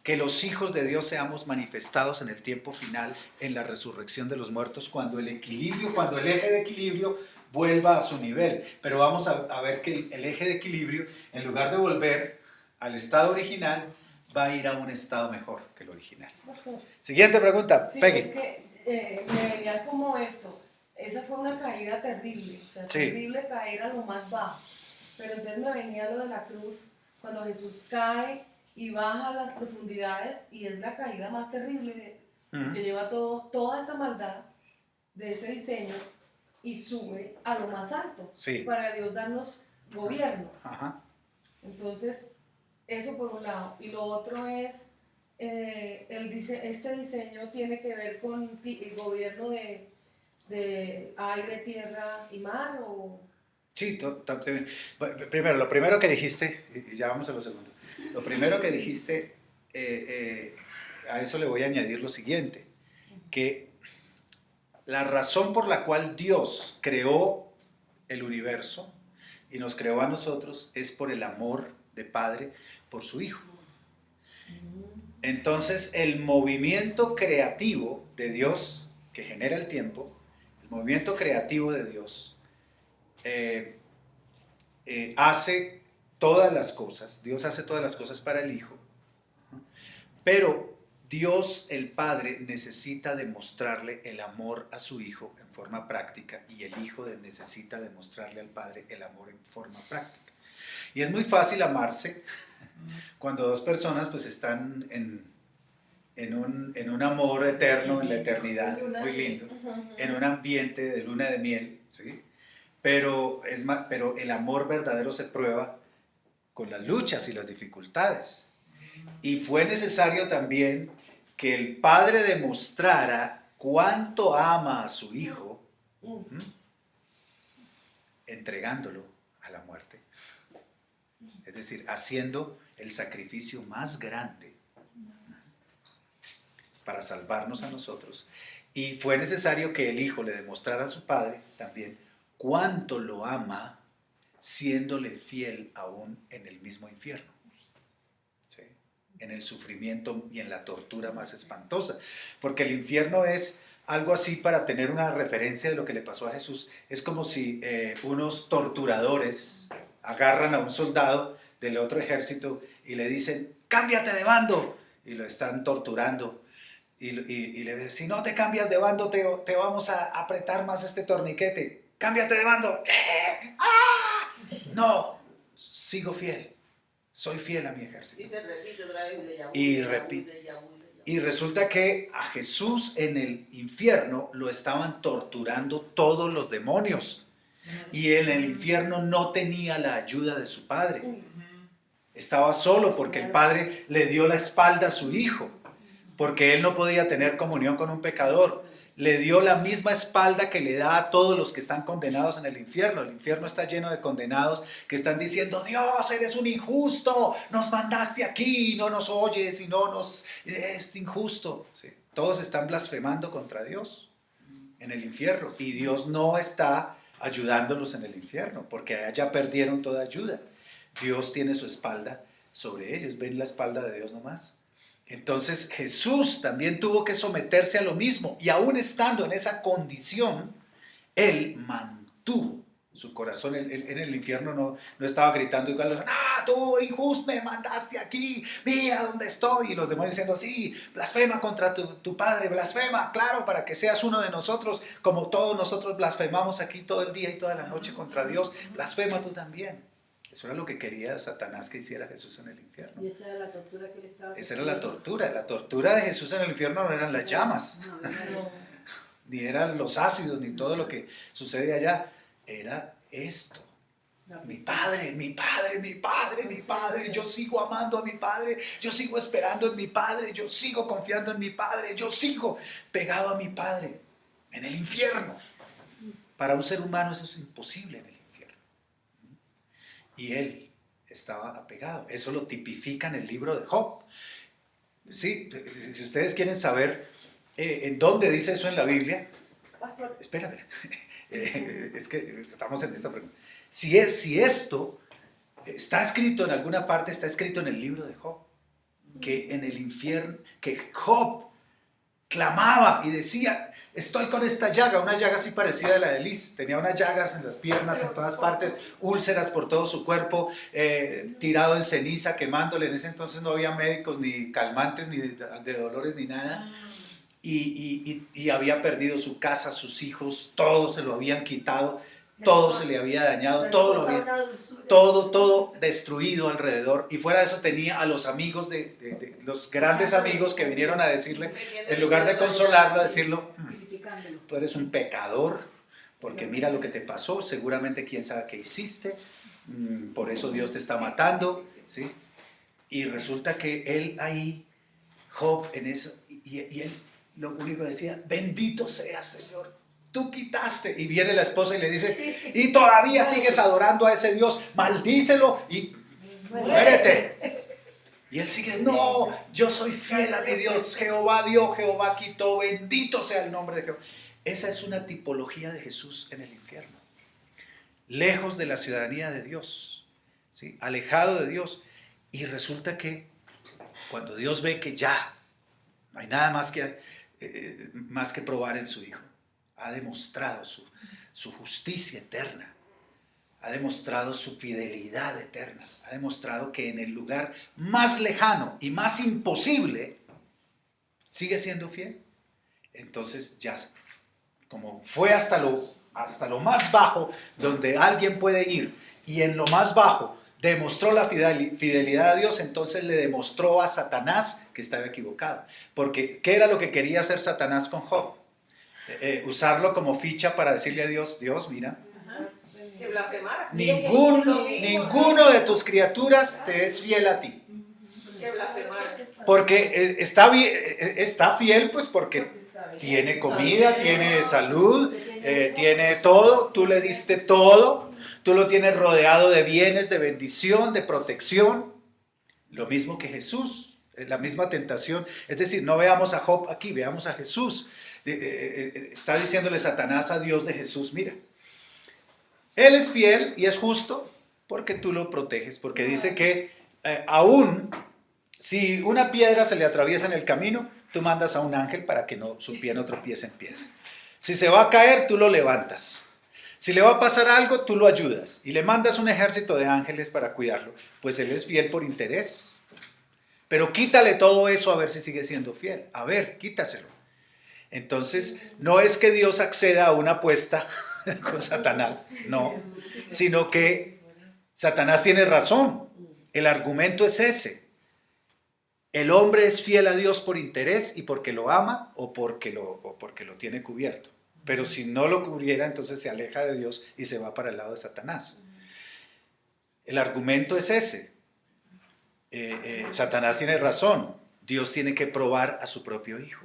que los hijos de Dios seamos manifestados en el tiempo final, en la resurrección de los muertos, cuando el equilibrio, cuando el eje de equilibrio vuelva a su nivel. Pero vamos a ver que el eje de equilibrio, en lugar de volver al estado original, va a ir a un estado mejor que el original. Siguiente pregunta, Sí, Peggy. es que me venía como esto. Esa fue una caída terrible, o sea, Sí. terrible caer a lo más bajo. Pero entonces me venía lo de la cruz, cuando Jesús cae y baja a las profundidades y es la caída más terrible que lleva toda esa maldad de ese diseño y sube a lo más alto Sí. para Dios darnos gobierno. Ajá. Entonces, eso por un lado. Y lo otro es, este diseño tiene que ver con el gobierno de aire, tierra y mar, ¿o? Sí, primero, lo primero que dijiste, y ya vamos a lo segundo, lo primero que dijiste, a eso le voy a añadir lo siguiente, que la razón por la cual Dios creó el universo y nos creó a nosotros es por el amor de Padre por su Hijo. Entonces, el movimiento creativo de Dios que genera el tiempo, el movimiento creativo de Dios, hace todas las cosas, Dios hace todas las cosas para el Hijo, pero Dios el Padre necesita demostrarle el amor a su Hijo en forma práctica y el Hijo necesita demostrarle al Padre el amor en forma práctica. Y es muy fácil amarse cuando dos personas pues están en un amor eterno, en la eternidad, muy lindo, en un ambiente de luna de miel, ¿sí? Pero el amor verdadero se prueba con las luchas y las dificultades. Y fue necesario también que el Padre demostrara cuánto ama a su Hijo, entregándolo a la muerte. Es decir, haciendo el sacrificio más grande para salvarnos a nosotros. Y fue necesario que el Hijo le demostrara a su Padre también cuánto lo ama, siéndole fiel aún en el mismo infierno. ¿Sí? En el sufrimiento y en la tortura más espantosa. Porque el infierno es algo así, para tener una referencia de lo que le pasó a Jesús. Es como si unos torturadores agarran a un soldado del otro ejército y le dicen, cámbiate de bando, y lo están torturando. Y le dicen, si no te cambias de bando, te vamos a apretar más este torniquete. ¡Cámbiate de bando! ¿Qué? ¡Ah! No, sigo fiel. Soy fiel a mi ejército. Y se repite otra vez. Y repite. Y resulta que a Jesús en el infierno lo estaban torturando todos los demonios. Y en el infierno no tenía la ayuda de su Padre. Estaba solo porque el Padre le dio la espalda a su Hijo. Porque él no podía tener comunión con un pecador. Le dio la misma espalda que le da a todos los que están condenados en el infierno. El infierno está lleno de condenados que están diciendo, Dios, eres un injusto, nos mandaste aquí, no nos oyes y es injusto. ¿Sí? Todos están blasfemando contra Dios en el infierno y Dios no está ayudándolos en el infierno porque allá perdieron toda ayuda. Dios tiene su espalda sobre ellos, ven la espalda de Dios nomás. Entonces Jesús también tuvo que someterse a lo mismo y aún estando en esa condición, Él mantuvo su corazón. En el infierno no estaba gritando igual, tú injusto me mandaste aquí, mira dónde estoy. Y los demonios diciendo, sí, blasfema contra tu Padre, blasfema, claro, para que seas uno de nosotros, como todos nosotros blasfemamos aquí todo el día y toda la noche contra Dios, blasfema tú también. Eso era lo que quería Satanás que hiciera Jesús en el infierno. Y esa era la tortura que le estaba... Esa era la tortura. La tortura de Jesús en el infierno no eran las llamas, ni eran los ácidos, ni todo lo que sucede allá. Era esto. Mi Padre, mi Padre, mi Padre, mi Padre. Yo sigo amando a mi Padre. Yo sigo esperando en mi Padre. Yo sigo confiando en mi Padre. Yo sigo pegado a mi Padre en el infierno. Para un ser humano eso es imposible en el infierno. Y él estaba apegado. Eso lo tipifica en el libro de Job. Sí, si ustedes quieren saber en dónde dice eso en la Biblia, espérame, es que estamos en esta pregunta. Si esto está escrito en alguna parte, está escrito en el libro de Job, que en el infierno, que Job clamaba y decía, estoy con esta llaga, una llaga así parecida a la de Liz, tenía unas llagas en las piernas, en todas partes, úlceras por todo su cuerpo, tirado en ceniza, quemándole. En ese entonces no había médicos, ni calmantes, ni de dolores, ni nada. Y había perdido su casa, sus hijos, todo se lo habían quitado, todo se le había dañado, todo destruido alrededor. Y fuera de eso tenía a los amigos, los grandes amigos que vinieron a decirle, en lugar de consolarlo, a decirlo, tú eres un pecador, porque mira lo que te pasó, seguramente quién sabe qué hiciste, por eso Dios te está matando, ¿sí? Y resulta que él ahí, Job, en eso, y él lo único que decía, bendito seas, Señor, tú quitaste. Y viene la esposa y le dice, y todavía sigues adorando a ese Dios, maldícelo y muérete. Y él sigue, no, yo soy fiel a mi Dios, Jehová dio, Jehová quitó, bendito sea el nombre de Jehová. Esa es una tipología de Jesús en el infierno. Lejos de la ciudadanía de Dios, ¿sí? Alejado de Dios. Y resulta que cuando Dios ve que ya no hay nada más que probar en su Hijo, ha demostrado su justicia eterna, ha demostrado su fidelidad eterna, ha demostrado que en el lugar más lejano y más imposible, ¿Sigue siendo fiel? Entonces ya, como fue hasta lo más bajo donde alguien puede ir, y en lo más bajo demostró la fidelidad a Dios, entonces le demostró a Satanás que estaba equivocado. Porque, ¿qué era lo que quería hacer Satanás con Job? Usarlo como ficha para decirle a Dios, Dios, mira, Que blasfemara. ninguno de tus criaturas te es fiel a ti. Que blasfemara. Porque está fiel, pues porque tiene comida, tiene salud, tiene todo, tú le diste todo, tú lo tienes rodeado de bienes, de bendición, de protección. Lo mismo que Jesús, la misma tentación. Es decir, no veamos a Job aquí, veamos a Jesús. Está diciéndole Satanás a Dios de Jesús, mira, Él es fiel y es justo porque tú lo proteges, porque dice que aún si una piedra se le atraviesa en el camino, tú mandas a un ángel para que su pie no tropiece en piedra. Si se va a caer, tú lo levantas. Si le va a pasar algo, tú lo ayudas y le mandas un ejército de ángeles para cuidarlo. Pues Él es fiel por interés. Pero quítale todo eso a ver si sigue siendo fiel. A ver, quítaselo. Entonces, no es que Dios acceda a una apuesta con Satanás, no, sino que Satanás tiene razón. El argumento es ese. El hombre es fiel a Dios por interés y porque lo ama o porque lo tiene cubierto. Pero si no lo cubriera, entonces se aleja de Dios y se va para el lado de Satanás. El argumento es ese. Satanás tiene razón. Dios tiene que probar a su propio hijo.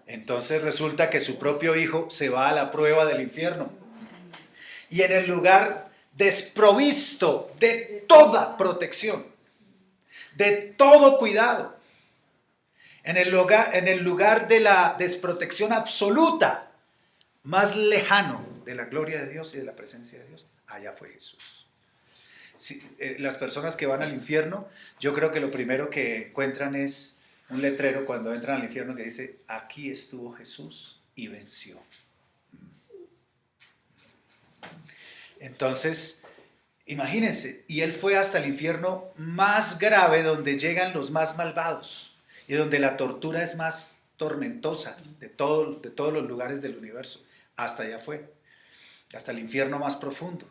Entonces resulta que su propio hijo se va a la prueba del infierno. Y en el lugar desprovisto de toda protección, de todo cuidado, en el lugar de la desprotección absoluta, más lejano de la gloria de Dios y de la presencia de Dios, allá fue Jesús. Las personas que van al infierno, yo creo que lo primero que encuentran es un letrero cuando entran al infierno que dice, aquí estuvo Jesús y venció. Entonces, imagínense, y Él fue hasta el infierno más grave donde llegan los más malvados y donde la tortura es más tormentosa de todos los lugares del universo. Hasta allá fue, hasta el infierno más profundo,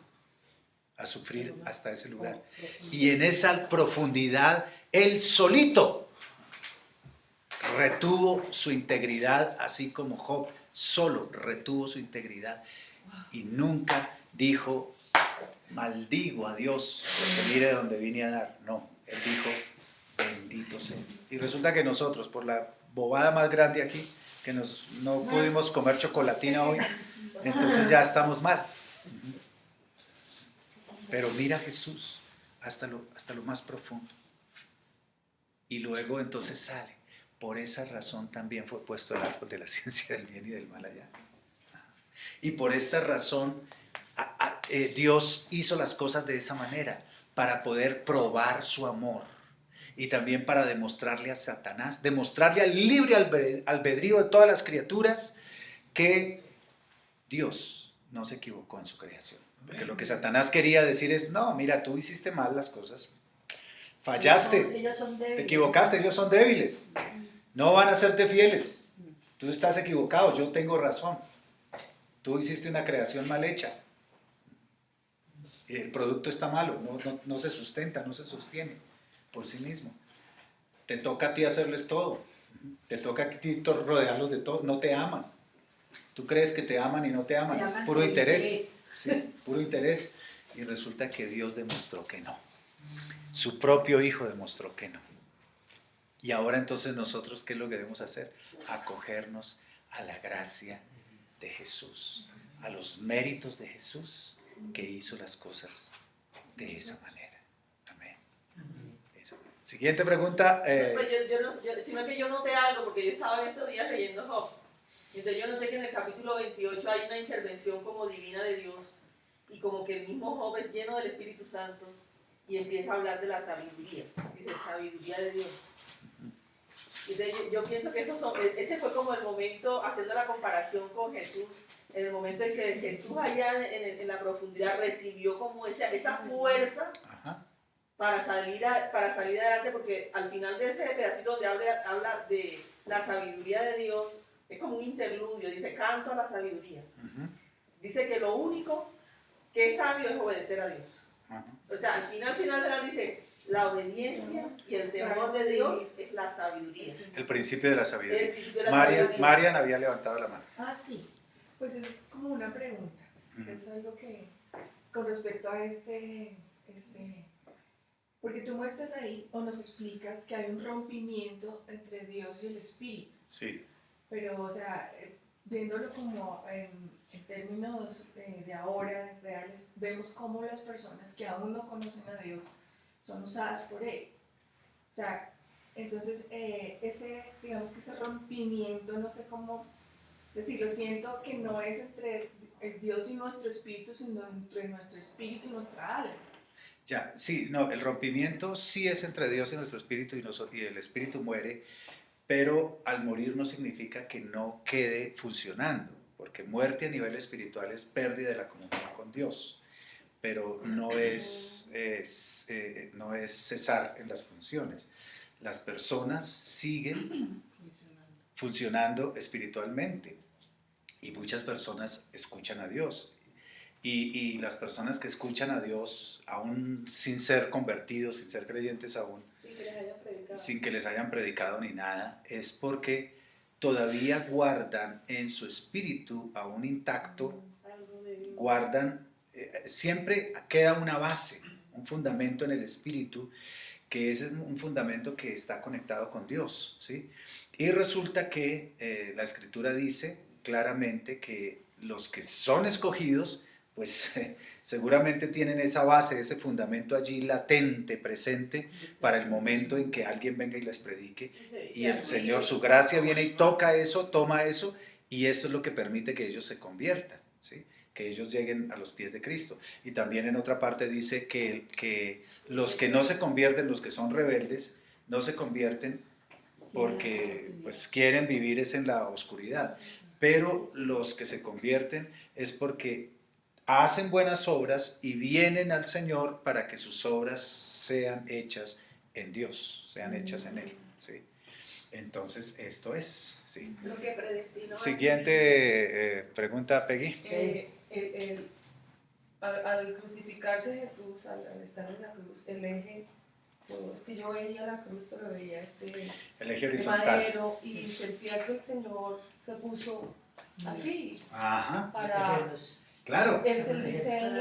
a sufrir hasta ese lugar. Y en esa profundidad, Él solito retuvo su integridad, así como Job solo retuvo su integridad y nunca dijo, maldigo a Dios, porque mire dónde vine a dar. No, Él dijo, bendito seas. Y resulta que nosotros, por la bobada más grande aquí, que no pudimos comer chocolatina hoy, entonces ya estamos mal. Pero mira a Jesús hasta lo más profundo. Y luego entonces sale. Por esa razón también fue puesto el árbol de la ciencia del bien y del mal allá. Y por esta razón Dios hizo las cosas de esa manera, para poder probar su amor. Y también para demostrarle a Satanás, demostrarle al libre albedrío de todas las criaturas que Dios no se equivocó en su creación. Porque lo que Satanás quería decir es, no, mira, tú hiciste mal las cosas. Fallaste, Ellos son débiles. te equivocaste, ellos son débiles. No van a serte fieles. Tú estás equivocado, yo tengo razón. Tú hiciste una creación mal hecha. El producto está malo, no se sustenta, no se sostiene por sí mismo. Te toca a ti hacerles todo. Te toca a ti rodearlos de todo. No te aman. Tú crees que te aman y no te aman. Es puro interés. Sí, puro interés. Y resulta que Dios demostró que no. Su propio Hijo demostró que no. Y ahora entonces nosotros, ¿qué es lo que debemos hacer? Acogernos a la gracia de Jesús, a los méritos de Jesús, que hizo las cosas de esa manera. Amén. Siguiente pregunta. Pues sino que yo noté algo, porque yo estaba en estos días leyendo Job. Entonces yo noté que en el capítulo 28 hay una intervención como divina de Dios, y como que el mismo Job es lleno del Espíritu Santo y empieza a hablar de la sabiduría, dice sabiduría de Dios. Entonces yo pienso que ese fue como el momento, haciendo la comparación con Jesús, en el momento en que Jesús allá en la profundidad recibió como esa fuerza. Ajá. para salir adelante, porque al final de ese pedacito donde habla de la sabiduría de Dios, es como un interludio, dice canto a la sabiduría. Dice que lo único que es sabio es obedecer a Dios. O sea, al final de la dice, la obediencia y el temor de Dios es la sabiduría. El principio de la sabiduría. El principio de la Marian, sabiduría. Marian había levantado la mano. Ah, sí. Pues es como una pregunta. Es algo que, con respecto a porque tú muestras ahí o nos explicas que hay un rompimiento entre Dios y el Espíritu. Sí. Pero, o sea, viéndolo como en términos de ahora, reales, vemos cómo las personas que aún no conocen a Dios son usadas por Él. O sea, entonces, digamos que ese rompimiento, no sé cómo decirlo, siento que no es entre Dios y nuestro espíritu, sino entre nuestro espíritu y nuestra alma. Ya, sí, no, el rompimiento sí es entre Dios y nuestro espíritu y el espíritu muere, pero al morir no significa que no quede funcionando, porque muerte a nivel espiritual es pérdida de la comunión con Dios, pero no es cesar en las funciones. Las personas siguen funcionando espiritualmente y muchas personas escuchan a Dios. Y las personas que escuchan a Dios, aún sin ser convertidos, sin ser creyentes aún, sin que les hayan predicado ni nada, es porque todavía guardan en su espíritu aún intacto, guardan, siempre queda una base, un fundamento en el espíritu, que es un fundamento que está conectado con Dios, ¿sí? Y resulta que la Escritura dice claramente que los que son escogidos, pues seguramente tienen esa base, ese fundamento allí latente, presente, para el momento en que alguien venga y les predique, y el Señor, su gracia viene y toca eso, toma eso, y esto es lo que permite que ellos se conviertan, ¿sí? Que ellos lleguen a los pies de Cristo. Y también en otra parte dice que los que no se convierten, los que son rebeldes, no se convierten porque pues quieren vivir es en la oscuridad, pero los que se convierten es porque hacen buenas obras y vienen al Señor para que sus obras sean hechas en Dios, sean hechas en Él, ¿sí? Entonces, esto es, ¿sí? Lo que predestinó. Siguiente pregunta, Peggy. Al crucificarse Jesús, al estar en la cruz, el eje, que yo veía la cruz, pero veía El eje de horizontal. madero, y sentía que el Señor se puso así, Ajá, para... claro. Es el diseño,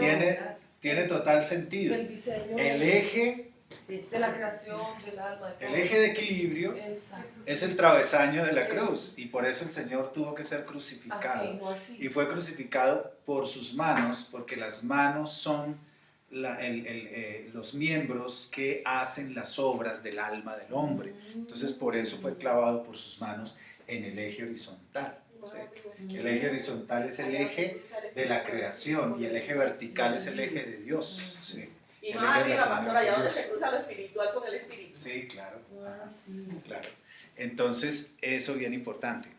Tiene total sentido. el diseño El eje, de la creación, del alma, de todo. el eje de equilibrio Exacto. es el travesaño de la cruz, y por eso el Señor tuvo que ser crucificado. Así, no así. Y fue crucificado por sus manos, porque las manos son los miembros que hacen las obras del alma del hombre. Entonces por eso fue clavado por sus manos en el eje horizontal, ¿sí? El eje horizontal es el eje de la creación y el eje vertical es el eje de Dios, ¿sí? Y El más eje de la arriba, pastor, comunión allá con donde Dios. se cruza lo espiritual con el espíritu. Sí, claro. Sí. Claro. Entonces, eso bien importante,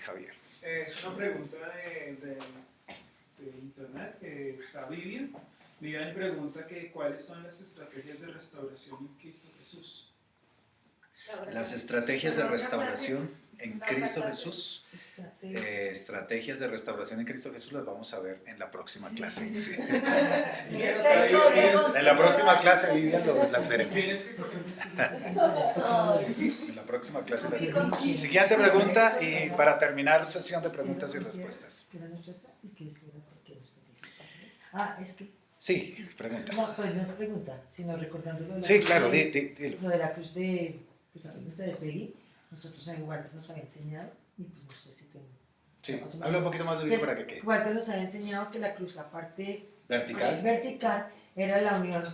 Javier. Es una pregunta de internet que está Vivian. Vivian pregunta que cuáles son las estrategias de restauración en Cristo Jesús. Las estrategias de restauración en Cristo Jesús. Estrategias de restauración en Cristo Jesús las vamos a ver en la próxima clase. Sí. En la próxima clase, Vivian, las veremos. En la próxima clase las veremos. Siguiente pregunta y para terminar sesión de preguntas y respuestas. Es que, Sí, pregunta. no, pues no es pregunta, sino recordando lo de la Sí, cruz claro, de- dilo. lo de la cruz de, pues la pregunta de Peggy, nosotros en Walter nos había enseñado, y pues no sé si tengo. Sí, habla un poquito más de para que quede. Walter nos había enseñado que la cruz, la parte Vertical. vertical, era la unión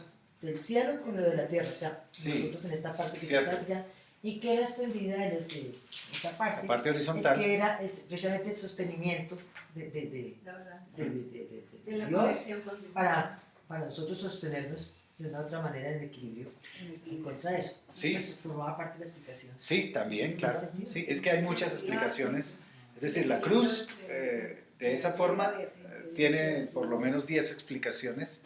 del cielo con lo de la tierra, o sea, Sí, nosotros en esta parte que cierto. está allá, y que era extendida en esta parte, La parte es horizontal. que era precisamente el sostenimiento de la Dios conexión con Dios. para nosotros sostenernos de una otra manera en equilibrio en contra de eso. Sí. Pues formaba parte de la explicación. Sí, también, claro. Sí, es que hay muchas explicaciones. Es decir, la cruz de esa forma tiene por lo menos 10 explicaciones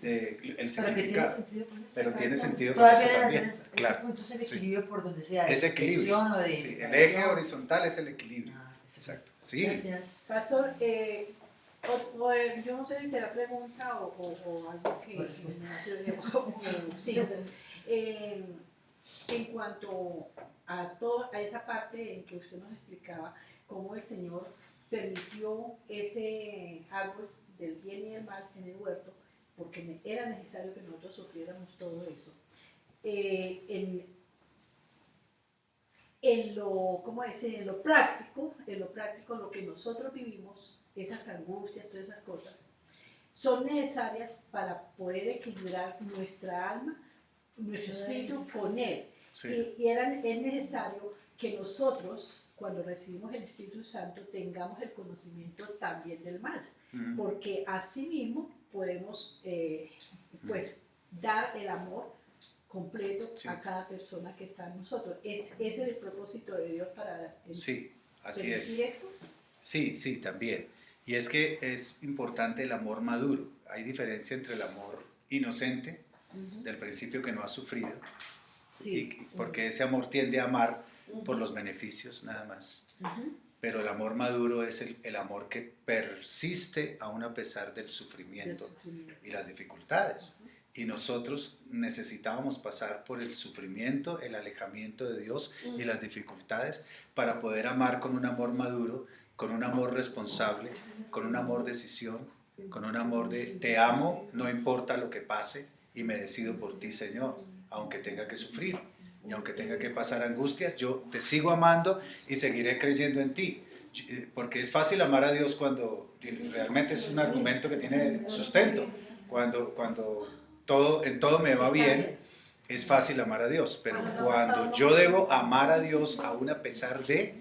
el Pero que tiene significado. sentido con eso. Pero tiene sentido con Todavía eso debe también. ser, Claro. ese punto es el Sí. equilibrio por donde sea. Es de equilibrio. expresión o de Sí, el separación. eje horizontal es el equilibrio. Ah, eso. Exacto. Sí. Gracias. Pastor, yo no sé si será pregunta o algo que Por supuesto. no se le sí. En cuanto a esa parte en que usted nos explicaba cómo el Señor permitió ese árbol del bien y del mal en el huerto, porque era necesario que nosotros sufriéramos todo eso. ¿Cómo decir? En lo práctico, lo que nosotros vivimos, esas angustias, todas esas cosas, son necesarias para poder equilibrar nuestra alma, nuestro espíritu con Él. Sí. Es necesario que nosotros, cuando recibimos el Espíritu Santo, tengamos el conocimiento también del mal, Ujú. porque así mismo podemos pues, dar el amor completo Sí. a cada persona que está en nosotros. Ese es el propósito de Dios para Sí, así permitir es. esto. Sí, sí, también. Y es que es importante el amor maduro. Hay diferencia entre el amor inocente, del principio que no ha sufrido, Sí. porque ese amor tiende a amar por los beneficios nada más. Ujú. Pero el amor maduro es el amor que persiste aún a pesar del sufrimiento Del sufrimiento. y las dificultades. Y nosotros necesitábamos pasar por el sufrimiento, el alejamiento de Dios y las dificultades para poder amar con un amor maduro, con un amor responsable, con un amor decisión, con un amor de te amo, no importa lo que pase y me decido por ti, Señor, aunque tenga que sufrir y aunque tenga que pasar angustias, yo te sigo amando y seguiré creyendo en ti. Porque es fácil amar a Dios cuando realmente es un argumento que tiene sustento. Cuando en todo me va bien, es fácil amar a Dios, pero cuando yo debo amar a Dios aún a pesar de,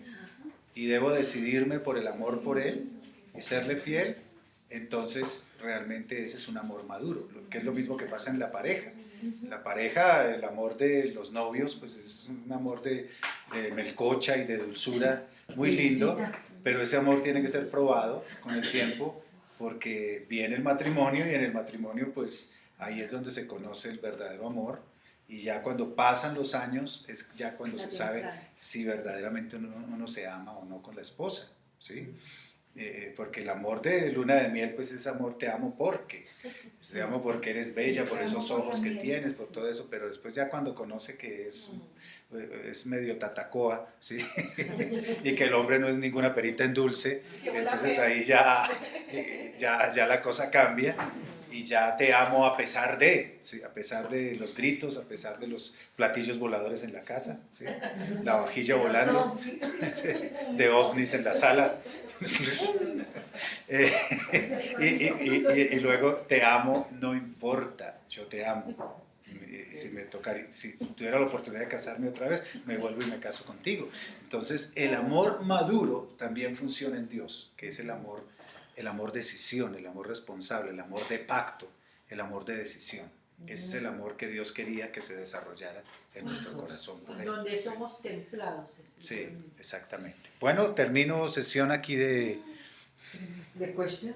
y debo decidirme por el amor por Él y serle fiel, entonces realmente ese es un amor maduro, que es lo mismo que pasa en la pareja. En la pareja, el amor de los novios, pues es un amor de melcocha y de dulzura muy lindo, pero ese amor tiene que ser probado con el tiempo, porque viene el matrimonio y en el matrimonio pues ahí es donde se conoce el verdadero amor, y ya cuando pasan los años es ya cuando se sabe si verdaderamente uno se ama o no con la esposa, ¿sí? Porque el amor de luna de miel pues es amor, te amo porque eres bella, por esos ojos que tienes, por todo eso, pero después ya cuando conoce que es medio tatacoa, ¿sí? Y que el hombre no es ninguna perita en dulce, entonces ahí ya la cosa cambia. Y ya te amo a pesar de, ¿sí? A pesar de los gritos, a pesar de los platillos voladores en la casa, ¿sí? La vajilla volando, ¿sí? De ovnis en la sala. Y luego te amo, no importa, yo te amo. Si tuviera la oportunidad de casarme otra vez, me vuelvo y me caso contigo. Entonces, el amor maduro también funciona en Dios, que es el amor decisión, el amor responsable, el amor de pacto, el amor de decisión. Ese es el amor que Dios quería que se desarrollara en nuestro corazón por Él. Donde somos templados. Sí, exactamente. Bueno, termino sesión aquí de... ¿De question?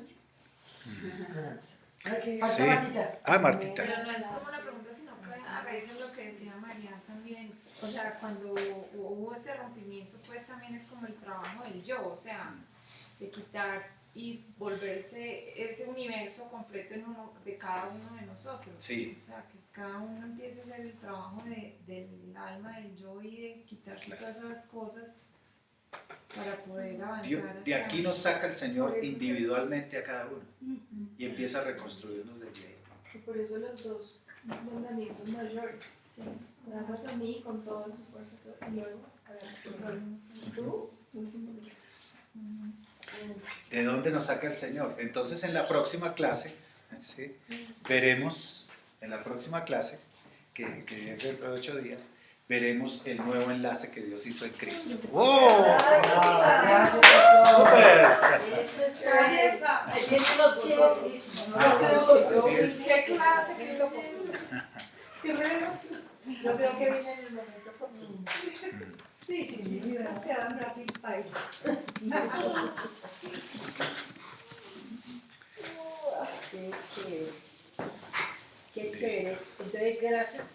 Ok. Falta Sí. Martita. Martita. Pero no es como una pregunta, sino que a raíz de lo que decía María también, o sea, cuando hubo ese rompimiento, pues también es como el trabajo del yo, o sea, de quitar y volverse ese universo completo en uno, de cada uno de nosotros. Sí. O sea, que cada uno empiece a hacer el trabajo del alma, del yo y de quitarse todas esas cosas para poder avanzar. De aquí nos saca el Señor Por eso individualmente a cada uno y empieza a reconstruirnos desde ahí. Y por eso los dos mandamientos mayores. Sí. Me amas a mí con toda tu fuerza y luego a tu prójimo. Tú. ¿De dónde nos saca el Señor? Entonces en la próxima clase, ¿sí? Veremos, en la próxima clase, que es dentro de 8 días, veremos el nuevo enlace que Dios hizo en Cristo. ¡Oh! Gracias, pastor. ¡Súper! Eso es belleza. Ahí vienen los gozosos. Así es. ¿Qué clase? ¿Qué loco? ¿Qué reglas? Yo creo que viene en el momento oportuno. Sí, sí, Nos quedan así ahí. sí. chévere. Entonces, gracias